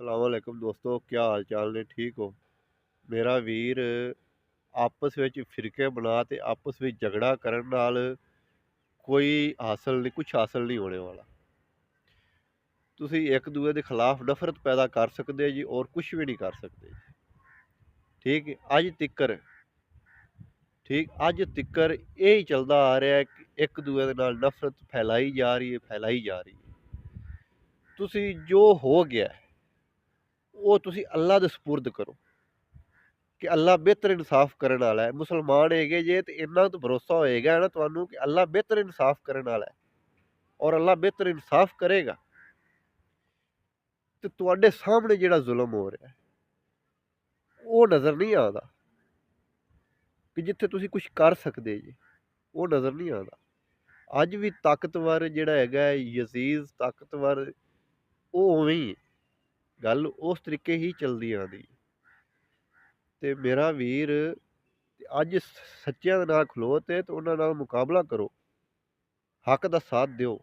ਸਲਾਮੁਅਲੈकुम ਦੋਸਤੋ, क्या हाल चाल ने? ठीक हो? ਮੇਰਾ ਵੀਰ, ਆਪਸ ਵਿੱਚ ਫਿਰਕੇ ਬਣਾ ਤੇ ਆਪਸ ਵਿੱਚ ਝਗੜਾ ਕਰਨ ਨਾਲ ਕੋਈ ਹਾਸਲ ਨਹੀਂ, ਕੁਛ ਹਾਸਲ ਨਹੀਂ ਹੋਣੇ ਵਾਲਾ। ਤੁਸੀਂ ਇੱਕ ਦੂਜੇ ਦੇ ਖਿਲਾਫ ਨਫ਼ਰਤ ਪੈਦਾ ਕਰ ਸਕਦੇ ਜੀ, ਔਰ ਕੁਛ ਵੀ ਨਹੀਂ ਕਰ ਸਕਦੇ। ਠੀਕ ਹੈ, ਅੱਜ ਤਿੱਕਰ ਇਹ ਹੀ ਚੱਲਦਾ ਆ ਰਿਹਾ ਹੈ ਕਿ ਇੱਕ ਦੂਜੇ ਦੇ ਨਾਲ ਨਫ਼ਰਤ ਫੈਲਾਈ ਜਾ ਰਹੀ ਹੈ, ਫੈਲਾਈ ਜਾ ਰਹੀ ਹੈ। ਤੁਸੀਂ ਜੋ ਹੋ ਗਿਆ ਉਹ ਤੁਸੀਂ ਅੱਲਾ ਦੇ ਸਪੁਰਦ ਕਰੋ ਕਿ ਅੱਲਾ ਬਿਹਤਰ ਇਨਸਾਫ ਕਰਨ ਵਾਲਾ ਹੈ। ਮੁਸਲਮਾਨ ਹੈਗੇ ਜੇ ਤੇ ਇੰਨਾ ਤਾਂ ਭਰੋਸਾ ਹੋਏਗਾ ਨਾ ਤੁਹਾਨੂੰ ਕਿ ਅੱਲਾ ਬਿਹਤਰ ਇਨਸਾਫ ਕਰਨ ਵਾਲਾ ਹੈ, ਔਰ ਅੱਲਾ ਬਿਹਤਰ ਇਨਸਾਫ ਕਰੇਗਾ। ਤੇ ਤੁਹਾਡੇ ਸਾਹਮਣੇ ਜਿਹੜਾ ਜ਼ੁਲਮ ਹੋ ਰਿਹਾ ਉਹ ਨਜ਼ਰ ਨਹੀਂ ਆਉਂਦਾ ਕਿ ਜਿੱਥੇ ਤੁਸੀਂ ਕੁਝ ਕਰ ਸਕਦੇ ਜੀ, ਉਹ ਨਜ਼ਰ ਨਹੀਂ ਆਉਂਦਾ। ਅੱਜ ਵੀ ਤਾਕਤਵਰ ਜਿਹੜਾ ਹੈਗਾ ਯਜ਼ੀਦ ਤਾਕਤਵਰ, ਉਹ ਉਵੇਂ ਹੀ ਹੈ। ਗੱਲ ਉਸ ਤਰੀਕੇ ਹੀ ਚੱਲਦੀ ਆਉਂਦੀ। ਤੇ ਮੇਰਾ ਵੀਰ, ਅੱਜ ਸੱਚਿਆਂ ਦੇ ਨਾਲ ਖਲੋ ਤੇ ਉਹਨਾਂ ਨਾਲ ਮੁਕਾਬਲਾ ਕਰੋ, ਹੱਕ ਦਾ ਸਾਥ ਦਿਓ।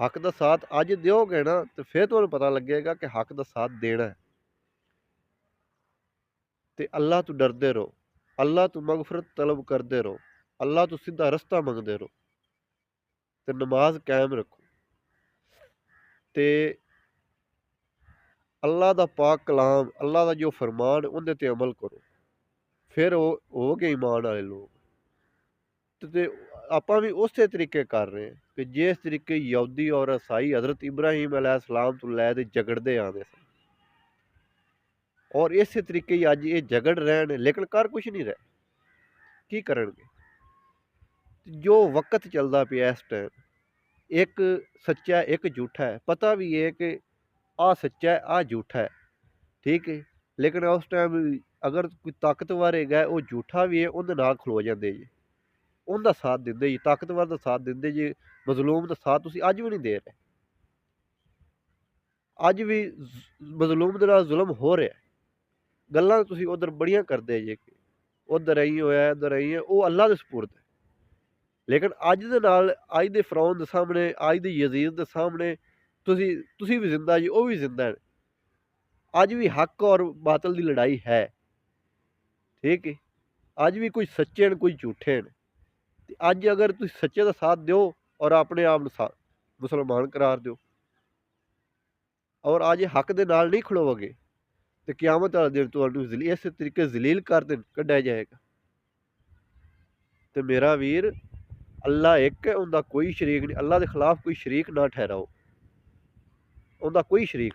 ਹੱਕ ਦਾ ਸਾਥ ਅੱਜ ਦਿਓਗੇ ਨਾ ਤੇ ਫਿਰ ਤੁਹਾਨੂੰ ਪਤਾ ਲੱਗੇਗਾ ਕਿ ਹੱਕ ਦਾ ਸਾਥ ਦੇਣਾ ਹੈ। ਤੇ ਅੱਲਾ ਤੋਂ ਡਰਦੇ ਰਹੋ, ਅੱਲਾ ਤੋਂ ਮਗਫਰਤ ਤਲਬ ਕਰਦੇ ਰਹੋ, ਅੱਲਾ ਤੋਂ ਸਿੱਧਾ ਰਸਤਾ ਮੰਗਦੇ ਰਹੋ, ਤੇ ਨਮਾਜ਼ ਕਾਇਮ ਰੱਖੋ, ਤੇ ਅੱਲਾ ਦਾ ਪਾਕ ਕਲਾਮ, ਅੱਲਾ ਦਾ ਜੋ ਫਰਮਾਨ ਉਹਦੇ ਤੇ ਅਮਲ ਕਰੋ। ਫਿਰ ਉਹ ਹੋ ਗਏ ਈਮਾਨ ਵਾਲੇ ਲੋਕ। ਤੇ ਆਪਾਂ ਵੀ ਉਸੇ ਤਰੀਕੇ ਕਰ ਰਹੇ ਹਾਂ ਕਿ ਜਿਸ ਤਰੀਕੇ ਯਹੂਦੀ ਔਰ ਈਸਾਈ ਹਜ਼ਰਤ ਇਬਰਾਹੀਮ अलैहिस्सलाम ਤੋਂ ਲੈ ਦੇ ਝਗੜਦੇ ਆਉਂਦੇ ਸਨ, ਔਰ ਇਸੇ ਤਰੀਕੇ ਹੀ ਅੱਜ ਇਹ ਝਗੜ ਰਹਿਣ, ਲੇਕਿਨ ਕਰ ਕੁਛ ਨਹੀਂ ਰਹੇ। ਕੀ ਕਰਨਗੇ? ਜੋ ਵਕਤ ਚੱਲਦਾ ਪਿਆ ਇਸ ਟਾਈਮ, ਇੱਕ ਸੱਚਾ ਇੱਕ ਝੂਠਾ ਹੈ। ਪਤਾ ਵੀ ਹੈ ਕਿ ਆਹ ਸੱਚਾ ਹੈ, ਆਹ ਝੂਠਾ ਹੈ, ਠੀਕ ਹੈ। ਲੇਕਿਨ ਉਸ ਟਾਈਮ ਅਗਰ ਕੋਈ ਤਾਕਤਵਰ ਹੈਗਾ, ਉਹ ਝੂਠਾ ਵੀ ਹੈ, ਉਹਦੇ ਨਾਲ ਖਲੋ ਜਾਂਦੇ ਜੀ, ਉਹਦਾ ਸਾਥ ਦਿੰਦੇ ਜੀ, ਤਾਕਤਵਰ ਦਾ ਸਾਥ ਦਿੰਦੇ ਜੀ। ਮਜ਼ਲੂਮ ਦਾ ਸਾਥ ਤੁਸੀਂ ਅੱਜ ਵੀ ਨਹੀਂ ਦੇ ਰਹੇ। ਅੱਜ ਵੀ ਮਜ਼ਲੂਮ ਦੇ ਨਾਲ ਜ਼ੁਲਮ ਹੋ ਰਿਹਾ। ਗੱਲਾਂ ਤੁਸੀਂ ਉਧਰ ਬੜੀਆਂ ਕਰਦੇ ਜੇ ਕਿ ਉਧਰ ਇਹੀ ਹੋਇਆ, ਇੱਧਰ ਇਹੀ ਹੈ, ਉਹ ਅੱਲਾ ਦੇ ਸਪੁਰਦ ਹੈ। ਲੇਕਿਨ ਅੱਜ ਦੇ ਨਾਲ, ਅੱਜ ਦੇ ਫਰੌਨ ਦੇ ਸਾਹਮਣੇ, ਅੱਜ ਦੇ ਯਜ਼ੀਦ ਦੇ ਸਾਹਮਣੇ ਤੁਸੀਂ ਵੀ ਜ਼ਿੰਦਾ ਜੀ, ਉਹ ਵੀ ਜ਼ਿੰਦਾ ਹੈ। ਅੱਜ ਵੀ ਹੱਕ ਔਰ ਬਾਤਲ ਦੀ ਲੜਾਈ ਹੈ, ਠੀਕ ਹੈ। ਅੱਜ ਵੀ ਕੁਝ ਸੱਚੇ ਨੇ, ਕੁਝ ਝੂਠੇ ਨੇ। ਤੇ ਅੱਜ ਅਗਰ ਤੁਸੀਂ ਸੱਚੇ ਦਾ ਸਾਥ ਦਿਓ ਔਰ ਆਪਣੇ ਆਪ ਨੂੰ ਮੁਸਲਮਾਨ ਕਰਾਰ ਦਿਓ, ਔਰ ਅੱਜ ਹੱਕ ਦੇ ਨਾਲ ਨਹੀਂ ਖਲੋਵੋਗੇ, ਤੇ ਕਿਆਮਤ ਵਾਲੇ ਦਿਨ ਤੁਹਾਨੂੰ ਇਸੇ ਤਰੀਕੇ ਜ਼ਲੀਲ ਕਰ ਦੇਣ ਕੱਢਿਆ ਜਾਏਗਾ। ਤੇ ਮੇਰਾ ਵੀਰ, ਅੱਲਾ ਇੱਕ ਹੈ, ਉਹਦਾ ਕੋਈ ਸ਼ਰੀਕ ਨਹੀਂ। ਅੱਲਾ ਦੇ ਖਿਲਾਫ ਕੋਈ ਸ਼ਰੀਕ ਨਾ ਠਹਿਰਾਓ, ਉਹਦਾ ਕੋਈ ਸ਼ਰੀਕ ਨਹੀਂ।